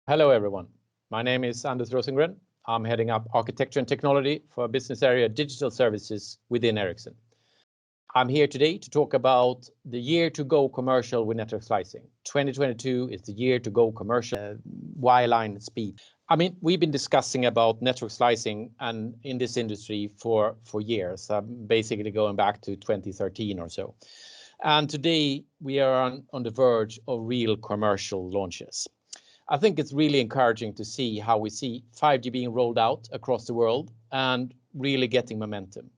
Hello, everyone. My name is Anders Rosengren. I'm heading up Architecture and Technology for business area Digital Services within Ericsson. I'm here today to talk about the year to go commercial with network slicing. 2022 is the year to go commercial wireline speed. We've been discussing about network slicing and in this industry for years, basically going back to 2013 or so. And today we are on the verge of real commercial launches. I think it's really encouraging to see how we see 5G being rolled out across the world and really getting momentum.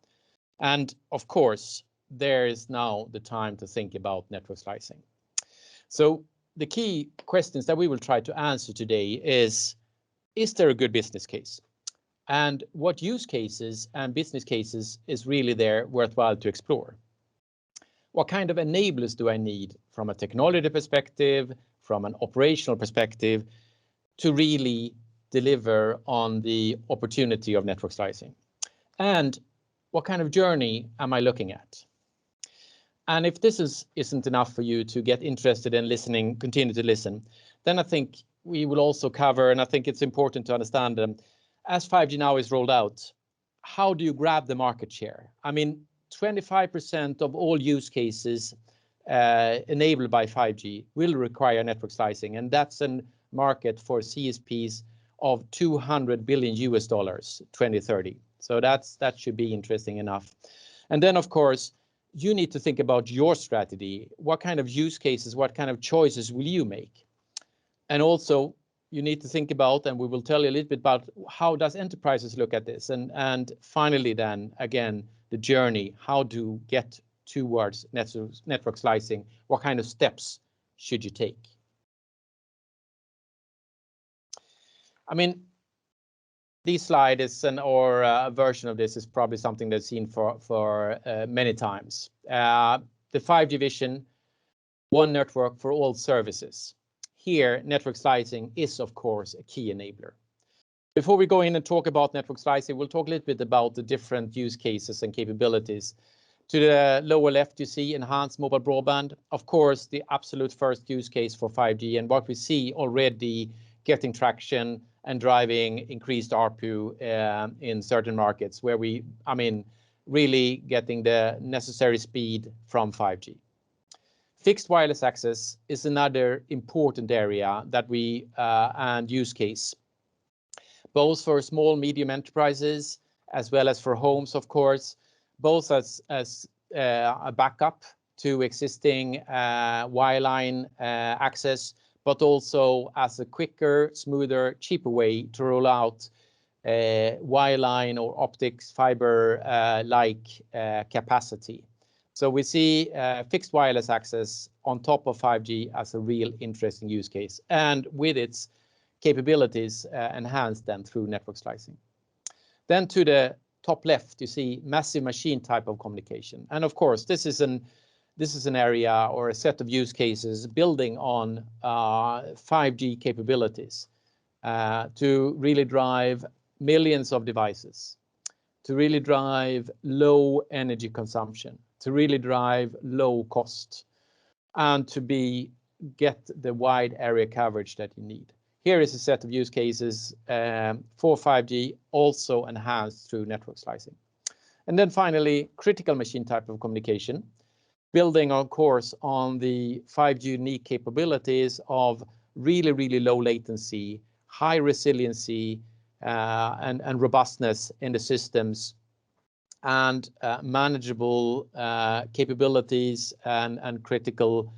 And of course, there is now the time to think about network slicing. So the key questions that we will try to answer today is there a good business case? And what use cases and business cases is really there worthwhile to explore? What kind of enablers do I need from a technology perspective, from an operational perspective, to really deliver on the opportunity of network slicing? And what kind of journey am I looking at? And if this isn't enough for you to get interested in listening, continue to listen, then I think we will also cover, and I think it's important to understand, as 5G now is rolled out, how do you grab the market share? 25% of all use cases enabled by 5G will require network slicing, and that's a market for CSPs of $200 billion 2030. So that should be interesting enough. And then, of course, you need to think about your strategy. What kind of use cases, what kind of choices will you make? And also, you need to think about, and we will tell you a little bit about, how does enterprises look at this? And finally, then, again, the journey, how to get towards network slicing, what kind of steps should you take? This slide is a version of this is probably something that's seen for many times. The 5G vision, one network for all services. Here, network slicing is, of course, a key enabler. Before we go in and talk about network slicing, we'll talk a little bit about the different use cases and capabilities. To the lower left, you see enhanced mobile broadband. Of course, the absolute first use case for 5G, and what we see already getting traction and driving increased ARPU in certain markets where really getting the necessary speed from 5G. Fixed wireless access is another important area that and use case, both for small, medium enterprises, as well as for homes, of course, both as a backup to existing wireline access, but also as a quicker, smoother, cheaper way to roll out wireline or optics fiber like capacity. So we see fixed wireless access on top of 5G as a real interesting use case, and with its capabilities enhanced then through network slicing. Then to the top left, you see massive machine type of communication. And of course, this is an area or a set of use cases building on 5G capabilities to really drive millions of devices, to really drive low energy consumption, to really drive low cost, and to get the wide area coverage that you need. Here is a set of use cases for 5G, also enhanced through network slicing. And then finally, critical machine type of communication, building, of course, on the 5G unique capabilities of really, really low latency, high resiliency, and robustness in the systems, and manageable capabilities and critical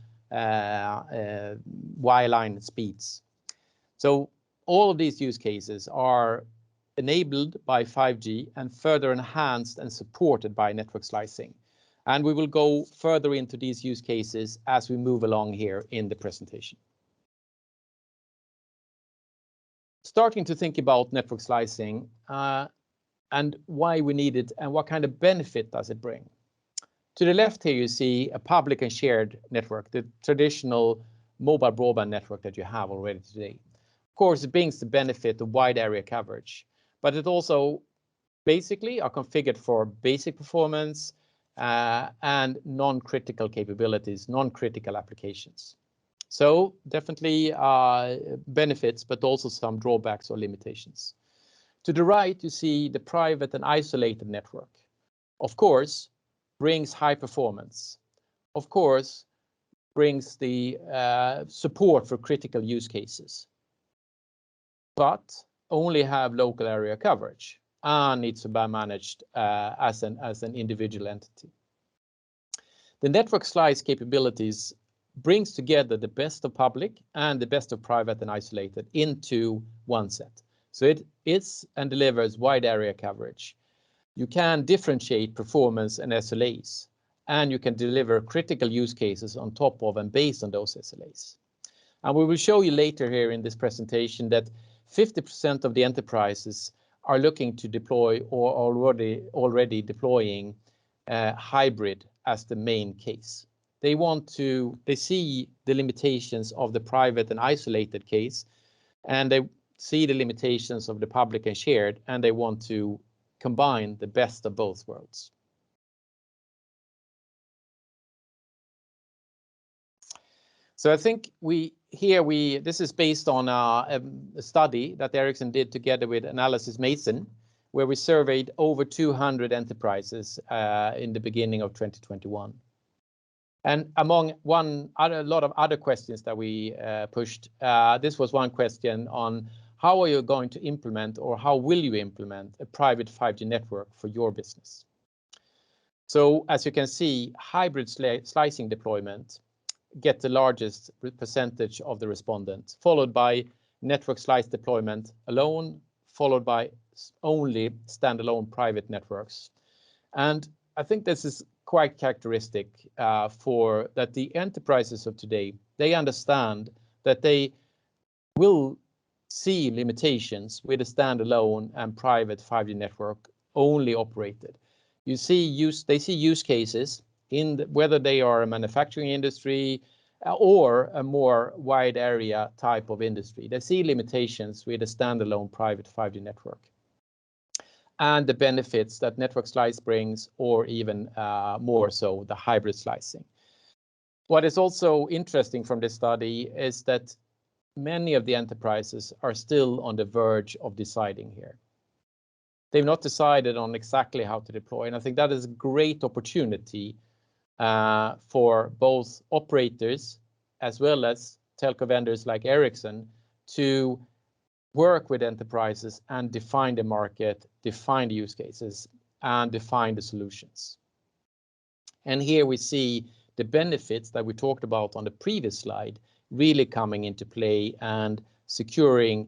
wireline speeds. So all of these use cases are enabled by 5G and further enhanced and supported by network slicing. And we will go further into these use cases as we move along here in the presentation. Starting to think about network slicing and why we need it and what kind of benefit does it bring. To the left here, you see a public and shared network, the traditional mobile broadband network that you have already today. Of course, it brings the benefit of wide area coverage, but it also basically are configured for basic performance and non-critical capabilities, non-critical applications. So definitely benefits, but also some drawbacks or limitations. To the right, you see the private and isolated network. Of course, brings high performance. Of course, brings the support for critical use cases, but only have local area coverage and needs to be managed as an individual entity. The network slice capabilities brings together the best of public and the best of private and isolated into one set. So it is and delivers wide area coverage. You can differentiate performance and SLAs, and you can deliver critical use cases on top of and based on those SLAs. And we will show you later here in this presentation that 50% of the enterprises are looking to deploy or already deploying hybrid as the main case. They see the limitations of the private and isolated case, and they see the limitations of the public and shared, and they want to combine the best of both worlds. So I think this is based on a study that Ericsson did together with Analysys Mason, where we surveyed over 200 enterprises in the beginning of 2021. And among a lot of other questions that we pushed, this was one question on how are you going to implement, or how will you implement, a private 5G network for your business? So as you can see, hybrid slicing deployment get the largest percentage of the respondents, followed by network slice deployment alone, followed by only standalone private networks. And I think this is quite characteristic for that the enterprises of today, they understand that they will see limitations with a standalone and private 5G network only operated. They see use cases in whether they are a manufacturing industry or a more wide area type of industry. They see limitations with a standalone private 5G network and the benefits that network slice brings, or even more so the hybrid slicing. What is also interesting from this study is that many of the enterprises are still on the verge of deciding here. They've not decided on exactly how to deploy, and I think that is a great opportunity for both operators as well as telco vendors like Ericsson to work with enterprises and define the market, define the use cases, and define the solutions. And here we see the benefits that we talked about on the previous slide really coming into play and securing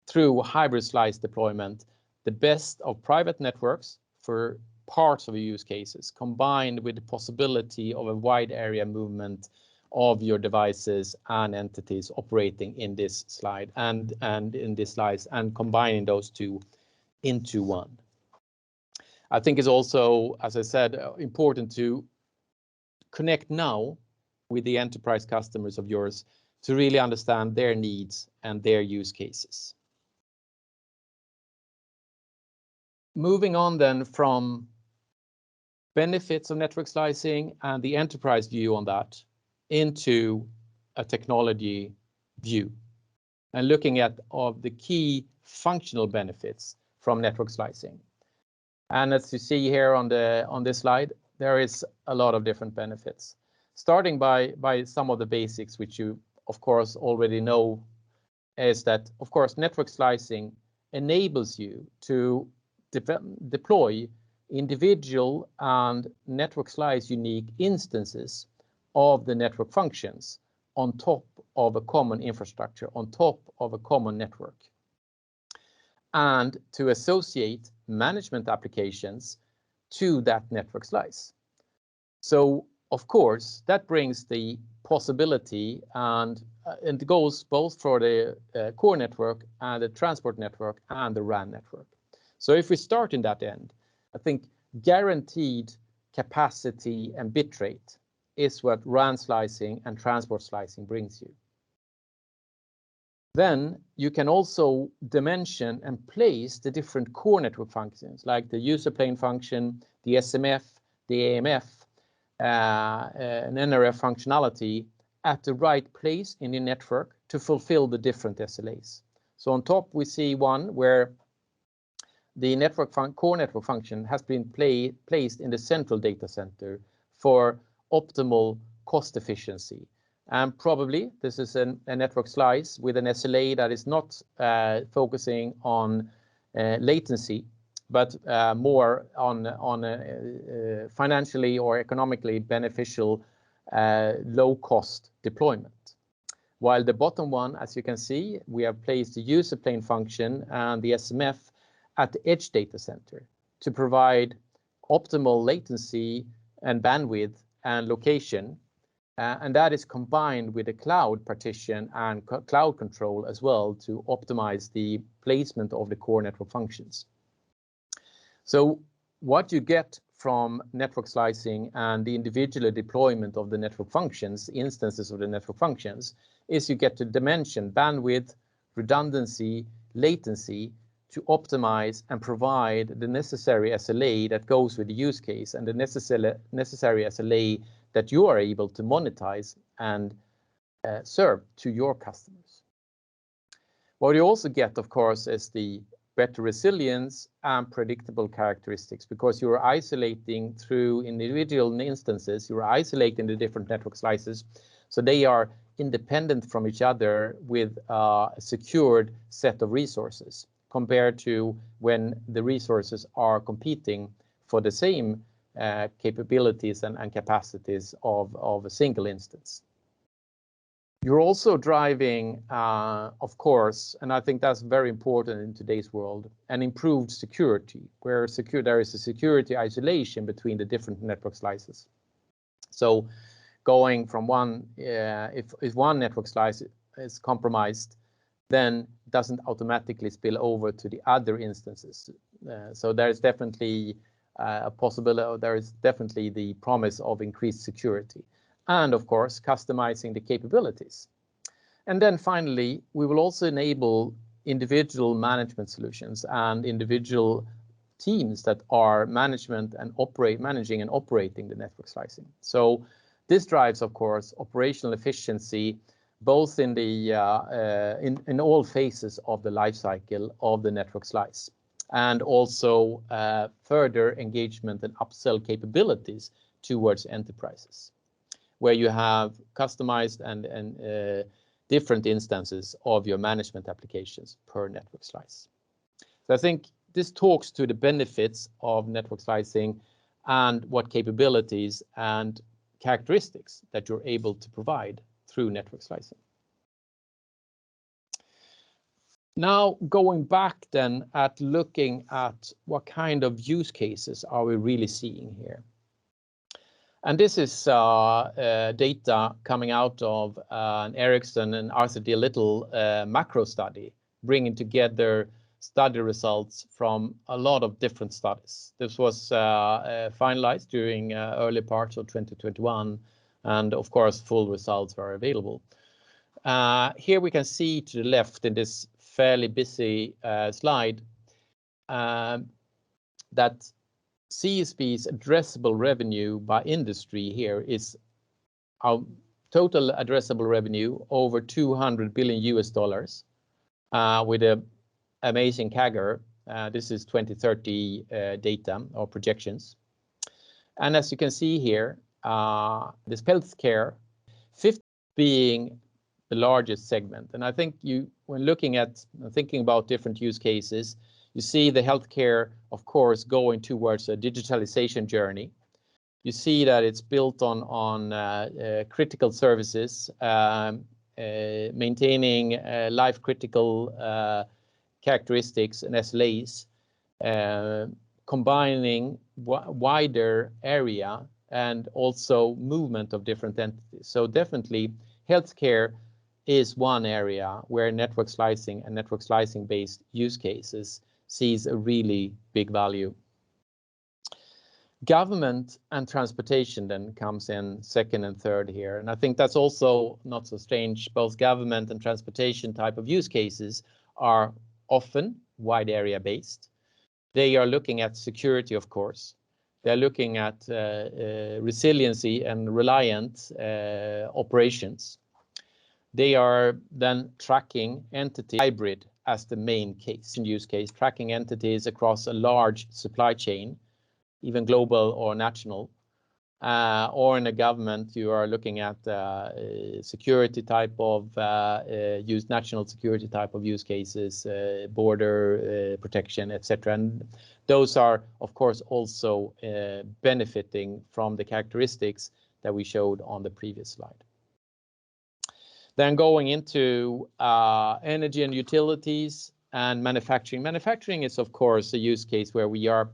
through hybrid slice deployment the best of private networks for parts of the use cases, combined with the possibility of a wide area movement of your devices and entities operating in this slide and in this slice, and combining those two into one. I think it's also, as I said, important to connect now with the enterprise customers of yours to really understand their needs and their use cases. Moving on then from benefits of network slicing and the enterprise view on that into a technology view and looking at the key functional benefits from network slicing. And as you see here on this slide, there is a lot of different benefits, starting by some of the basics, which you of course already know, is that of course network slicing enables you to deploy individual and network slice unique instances of the network functions on top of a common infrastructure, on top of a common network, and to associate management applications to that network slice. So of course that brings the possibility, and it goes both for the core network and the transport network and the RAN network. So if we start in that end, I think guaranteed capacity and bitrate is what RAN slicing and transport slicing brings you. Then you can also dimension and place the different core network functions, like the user plane function, the SMF, the AMF, an NRF functionality at the right place in the network to fulfill the different SLAs. So on top, we see one where the core network function has been placed in the central data center for optimal cost efficiency. And probably this is a network slice with an SLA that is not focusing on latency, but more on financially or economically beneficial low-cost deployment. While the bottom one, as you can see, we have placed the user plane function and the SMF at the edge data center to provide optimal latency and bandwidth and location. And that is combined with a cloud partition and cloud control as well to optimize the placement of the core network functions. So what you get from network slicing and the individual deployment of the network functions, instances of the network functions, is you get to dimension bandwidth, redundancy, latency to optimize and provide the necessary SLA that goes with the use case and the necessary SLA that you are able to monetize and serve to your customers. What you also get, of course, is the better resilience and predictable characteristics, because you're isolating through individual instances, you're isolating the different network slices, so they are independent from each other with a secured set of resources, compared to when the resources are competing for the same capabilities and capacities of a single instance. You're also driving, of course, and I think that's very important in today's world, an improved security, where there is a security isolation between the different network slices. So going from one, if one network slice is compromised, then doesn't automatically spill over to the other instances. So there is definitely a possibility, there is definitely the promise of increased security. And of course, customizing the capabilities. And then finally, we will also enable individual management solutions and individual teams that are managing and operating the network slicing. So this drives, of course, operational efficiency, both in the in all phases of the life cycle of the network slice, and also further engagement and upsell capabilities towards enterprises, where you have customized and different instances of your management applications per network slice. So I think this talks to the benefits of network slicing and what capabilities and characteristics that you're able to provide through network slicing. Now going back then at looking at what kind of use cases are we really seeing here. And this is data coming out of an Ericsson and Arthur D. Little macro study, bringing together study results from a lot of different studies. This was finalized during early parts of 2021, and of course, full results are available. Here we can see to the left in this fairly busy slide that CSP's addressable revenue by industry here is our total addressable revenue over $200 billion with an amazing CAGR. This is 2030 data or projections. And as you can see here, this healthcare, 50 being the largest segment. And I think when looking at thinking about different use cases, you see the healthcare, of course, going towards a digitalization journey. You see that it's built on critical services, maintaining life-critical characteristics and SLAs, combining wider area and also movement of different entities. So definitely, healthcare is one area where network slicing and network slicing-based use cases sees a really big value. Government and transportation then comes in second and third here. And I think that's also not so strange. Both government and transportation type of use cases are often wide area based. They are looking at security, of course, They're looking at resiliency and reliant operations. They are then tracking entity hybrid as the main case and use case, tracking entities across a large supply chain, even global or national, or in a government, you are looking at security type of national security type of use cases, border protection, etc. And those are, of course, also benefiting from the characteristics that we showed on the previous slide. Then going into energy and utilities and manufacturing. Manufacturing is, of course, a use case where we are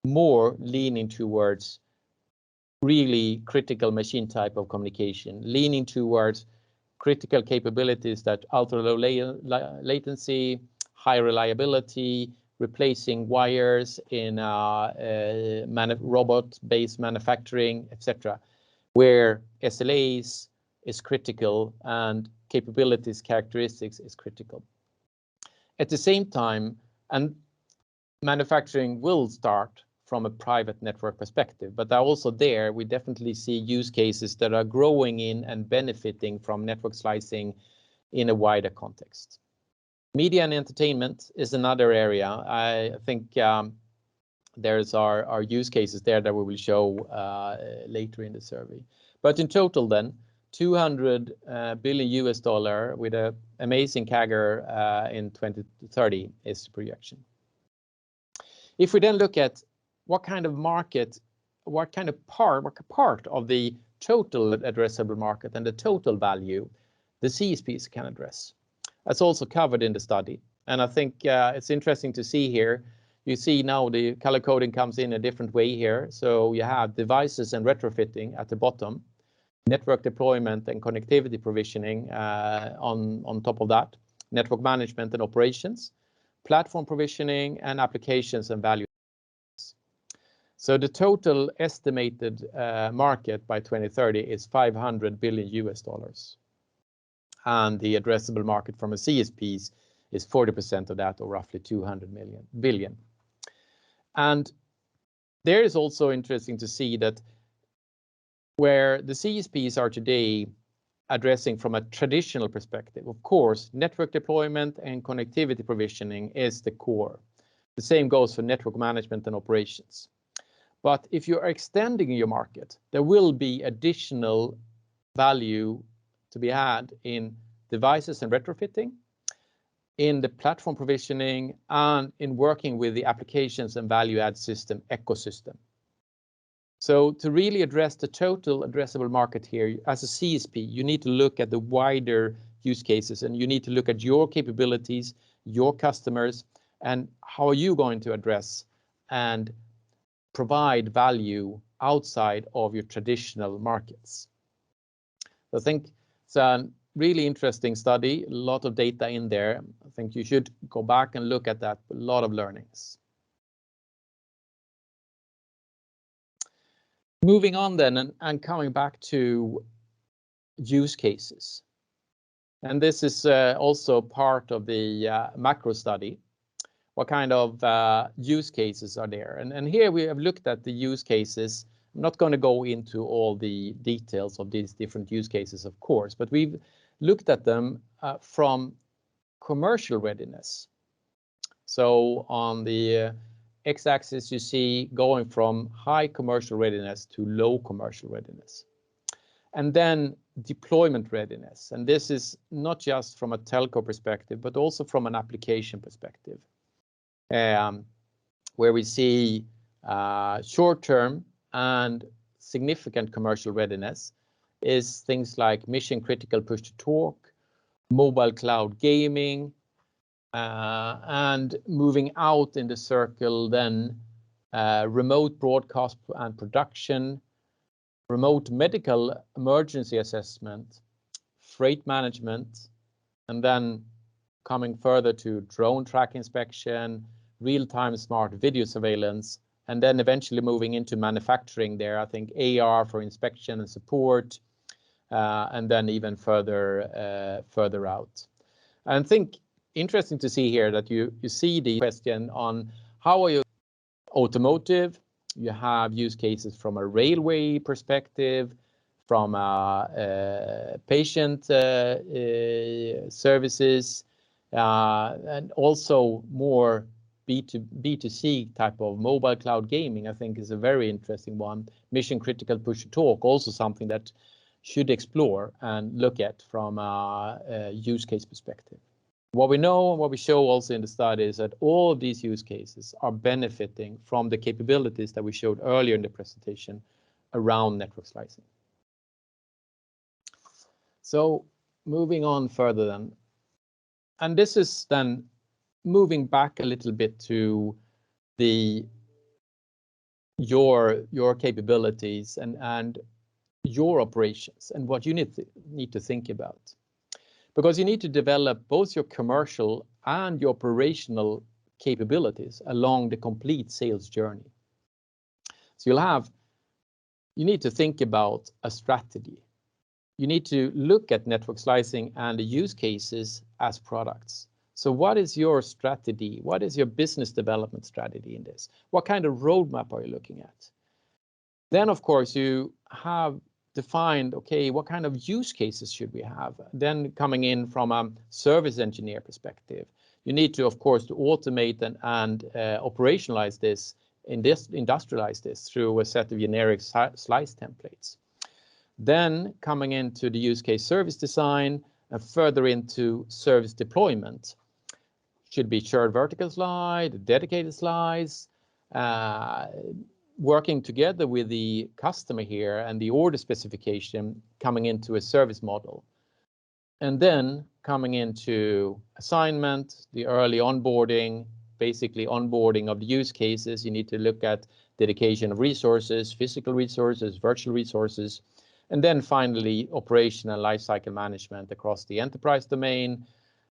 more leaning towards really critical machine type of communication, leaning towards critical capabilities that ultra low latency, high reliability, replacing wires in robot-based manufacturing, etc., where SLAs is critical and capabilities characteristics is critical. At the same time, and manufacturing will start from a private network perspective, but also there we definitely see use cases that are growing in and benefiting from network slicing in a wider context. Media and entertainment is another area. I think there's our use cases there that we will show later in the survey. But in total then, $200 billion with an amazing CAGR in 2030 is the projection. If we then look at what kind of market, what part of the total addressable market and the total value the CSPs can address. That's also covered in the study. And I think it's interesting to see here. You see now the color coding comes in a different way here. So you have devices and retrofitting at the bottom, network deployment and connectivity provisioning on top of that, network management and operations, platform provisioning, and applications and value. So the total estimated market by 2030 is $500 billion. And the addressable market from a CSPs is 40% of that, or roughly 200 billion. And there is also interesting to see that where the CSPs are today addressing from a traditional perspective, of course, network deployment and connectivity provisioning is the core. The same goes for network management and operations. But if you are extending your market, there will be additional value to be had in devices and retrofitting, in the platform provisioning, and in working with the applications and value add system ecosystem. So to really address the total addressable market here, as a CSP, you need to look at the wider use cases, and you need to look at your capabilities, your customers, and how are you going to address and provide value outside of your traditional markets. So I think it's a really interesting study, a lot of data in there. I think you should go back and look at that, a lot of learnings. Moving on then and coming back to use cases. And this is also part of the macro study. What kind of use cases are there? And here we have looked at the use cases. I'm not going to go into all the details of these different use cases, of course, but we've looked at them from commercial readiness. So on the x-axis, you see going from high commercial readiness to low commercial readiness. And then deployment readiness. And this is not just from a telco perspective, but also from an application perspective. Where we see short-term and significant commercial readiness is things like mission critical push to talk, mobile cloud gaming, and moving out in the circle then remote broadcast and production, remote medical emergency assessment, freight management, and then coming further to drone track inspection, real-time smart video surveillance, and then eventually moving into manufacturing there. I think AR for inspection and support, and then even further out. And I think interesting to see here that you see the question on how are you automotive, You have use cases from a railway perspective, from patient services, and also more B2C type of mobile cloud gaming, I think is a very interesting one. Mission critical push to talk, also something that should explore and look at from a use case perspective. What we know and what we show also in the study is that all of these use cases are benefiting from the capabilities that we showed earlier in the presentation around network slicing. So moving on further then, and this is then moving back a little bit to your capabilities and your operations and what you need to think about. Because you need to develop both your commercial and your operational capabilities along the complete sales journey. So you need to think about a strategy. You need to look at network slicing and the use cases as products. So what is your strategy? What is your business development strategy in this? What kind of roadmap are you looking at? Then, of course, you have defined, okay, what kind of use cases should we have? Then coming in from a service engineer perspective, you need to, of course, to automate and operationalize this, industrialize this through a set of generic slice templates. Then coming into the use case service design and further into service deployment. Should be shared vertical slide, dedicated slice, working together with the customer here and the order specification coming into a service model. And then coming into assignment, the early onboarding, basically onboarding of the use cases. You need to look at dedication of resources, physical resources, virtual resources, and then finally operational lifecycle management across the enterprise domain,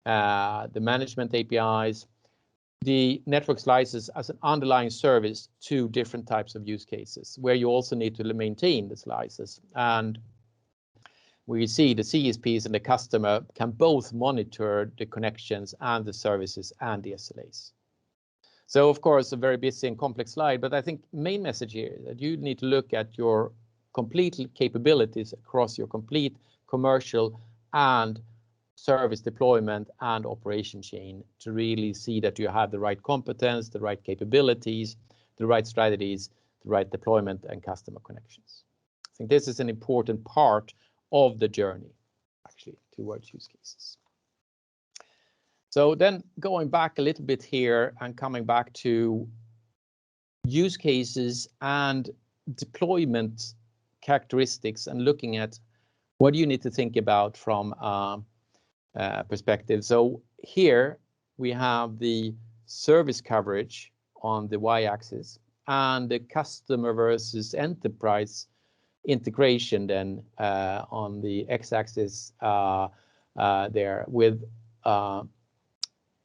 the management APIs, the network slices as an underlying service to different types of use cases, where you also need to maintain the slices. And we see the CSPs and the customer can both monitor the connections and the services and the SLAs. So of course, a very busy and complex slide, but I think main message here is that you need to look at your complete capabilities across your complete commercial and service deployment and operation chain to really see that you have the right competence, the right capabilities, the right strategies, the right deployment and customer connections. I think this is an important part of the journey, actually, towards use cases. So then going back a little bit here and coming back to use cases and deployment characteristics and looking at what you need to think about from perspective. So here we have the service coverage on the y-axis and the customer versus enterprise integration then on the x-axis there with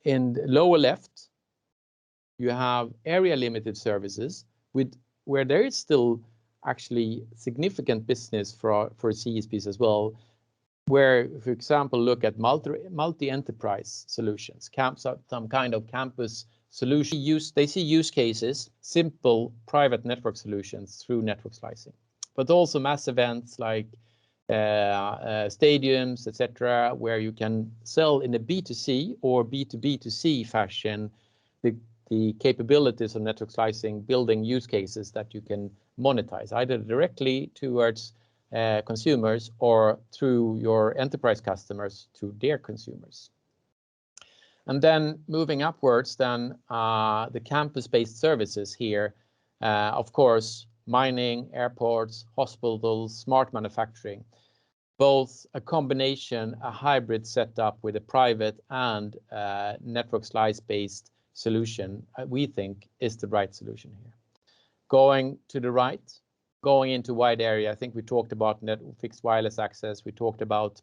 in the lower left you have area limited services with where there is still actually significant business for CSPs as well, where, for example, look at multi-enterprise solutions, some kind of campus solution. They see use cases, simple private network solutions through network slicing, but also mass events like stadiums, etc., where you can sell in a B2C or B2B2C fashion the capabilities of network slicing, building use cases that you can monetize either directly towards consumers or through your enterprise customers to their consumers. And then moving upwards, then the campus-based services here, of course, mining, airports, hospitals, smart manufacturing, both a combination, a hybrid setup with a private and network slice-based solution, we think is the right solution here. Going to the right, going into wide area, I think we talked about fixed wireless access, we talked about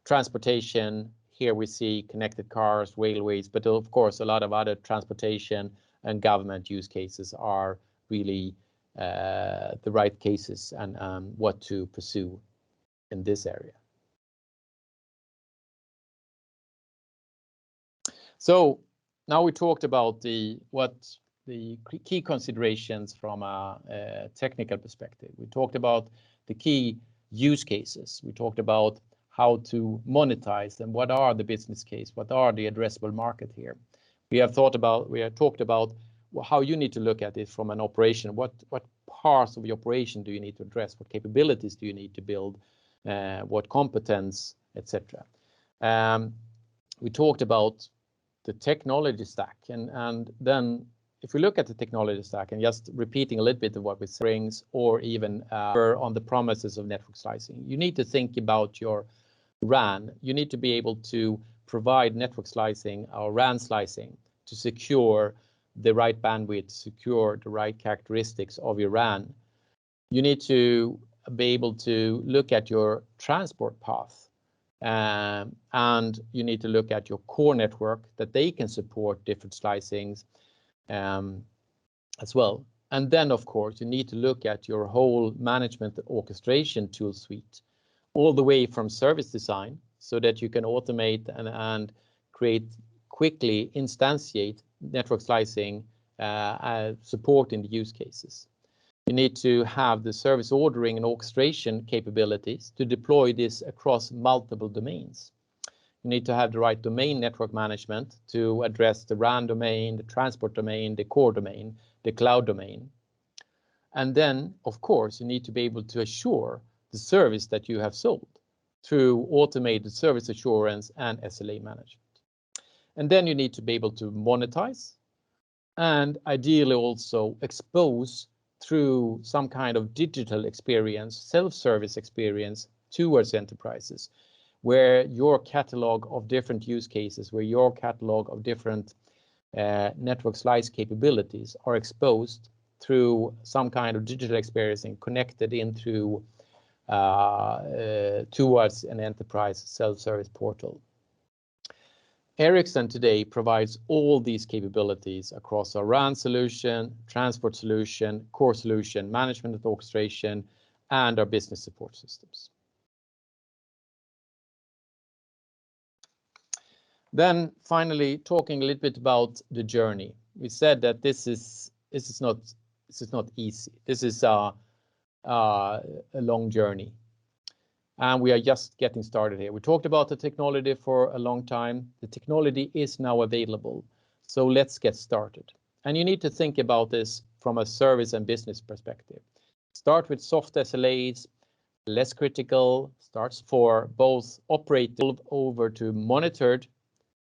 transportation. Here we see connected cars, railways, but of course a lot of other transportation and government use cases are really the right cases and what to pursue in this area. So now we talked about what the key considerations from a technical perspective. We talked about the key use cases. We talked about how to monetize and what are the business case, what are the addressable market here. We have talked about how you need to look at it from an operation. What parts of the operation do you need to address? What capabilities do you need to build? What competence, etc. We talked about the technology stack, and then if we look at the technology stack and just repeating a little bit of what we brings, or even on the promises of network slicing, you need to think about your RAN. You need to be able to provide network slicing or RAN slicing to secure the right bandwidth, secure the right characteristics of your RAN. You need to be able to look at your transport path, and you need to look at your core network that they can support different slicings as well. And then, of course, you need to look at your whole management orchestration tool suite, all the way from service design, so that you can automate and create quickly instantiate network slicing supporting the use cases. You need to have the service ordering and orchestration capabilities to deploy this across multiple domains. You need to have the right domain network management to address the RAN domain, the transport domain, the core domain, the cloud domain. And then, of course, you need to be able to assure the service that you have sold through automated service assurance and SLA management. And then you need to be able to monetize and ideally also expose through some kind of digital experience, self-service experience towards enterprises, where your catalog of different use cases, where your catalog of different network slice capabilities are exposed through some kind of digital experience and connected into towards an enterprise self-service portal. Ericsson today provides all these capabilities across our RAN solution, transport solution, core solution, management and orchestration, and our business support systems. Then finally, talking a little bit about the journey. We said that this is not easy. This is a long journey, and we are just getting started here. We talked about the technology for a long time. The technology is now available, so let's get started. And you need to think about this from a service and business perspective. Start with soft SLAs, less critical, starts for both operated over to monitored,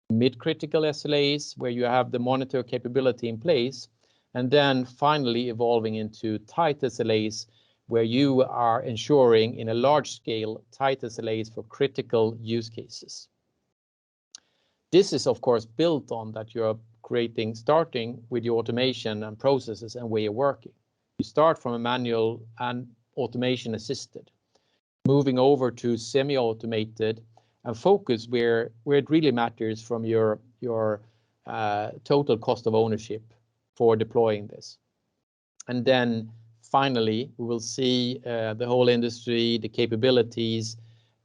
mid-critical SLAs, where you have the monitor capability in place, and then finally evolving into tight SLAs, where you are ensuring in a large scale tight SLAs for critical use cases. This is of course built on that you're starting with your automation and processes and way of working. You start from a manual and automation assisted, moving over to semi-automated and focus where it really matters from your total cost of ownership for deploying this. And then finally, we will see the whole industry, the capabilities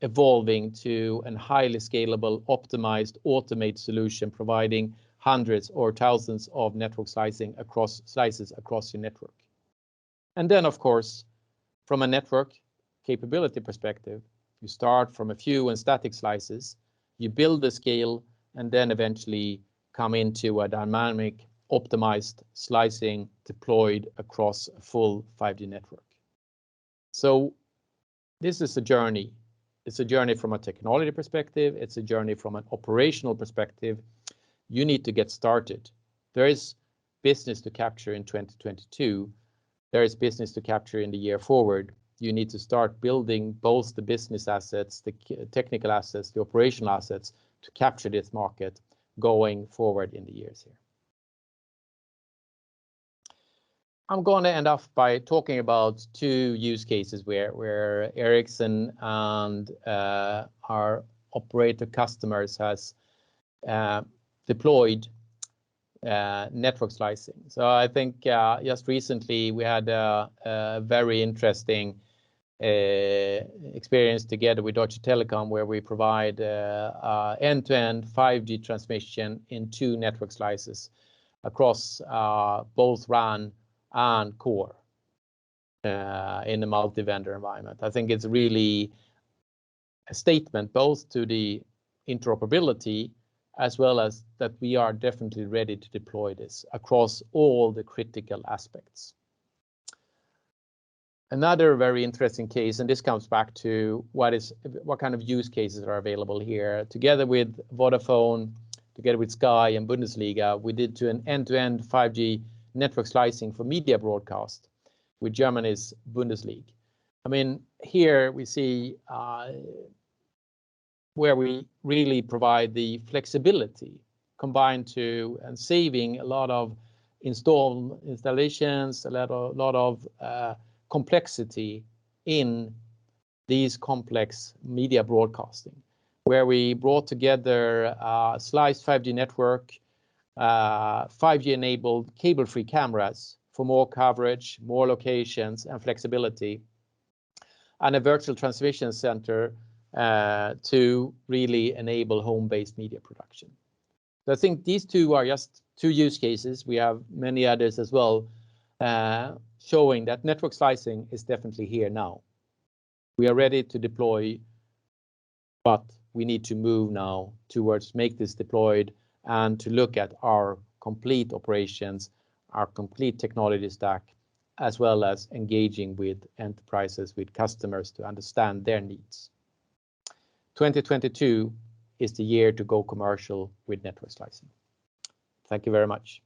evolving to a highly scalable, optimized, automated solution, providing hundreds or thousands of network slices across your network. And then, of course, from a network capability perspective, you start from a few and static slices, you build the scale, and then eventually come into a dynamic optimized slicing deployed across a full 5G network. So this is a journey. It's a journey from a technology perspective. It's a journey from an operational perspective. You need to get started. There is business to capture in 2022. There is business to capture in the year forward. You need to start building both the business assets, the technical assets, the operational assets to capture this market going forward in the years here. I'm going to end off by talking about two use cases where Ericsson and our operator customers has deployed network slicing. So I think just recently we had a very interesting experience together with Deutsche Telekom, where we provide end-to-end 5G transmission in 2 network slices across both RAN and core in a multi-vendor environment. I think it's really a statement both to the interoperability as well as that we are definitely ready to deploy this across all the critical aspects. Another very interesting case, and this comes back to what kind of use cases are available here. Together with Vodafone, together with Sky and Bundesliga, we did an end-to-end 5G network slicing for media broadcast with Germany's Bundesliga. I mean, here we see where we really provide the flexibility combined to and saving a lot of installations, a lot of complexity in these complex media broadcasting, where we brought together a sliced 5G network, 5G enabled cable-free cameras for more coverage, more locations and flexibility, and a virtual transmission center to really enable home-based media production. So I think these two are just two use cases. We have many others as well, showing that network slicing is definitely here now. We are ready to deploy, but we need to move now towards make this deployed and to look at our complete operations, our complete technology stack, as well as engaging with enterprises, with customers to understand their needs. 2022 is the year to go commercial with network slicing. Thank you very much.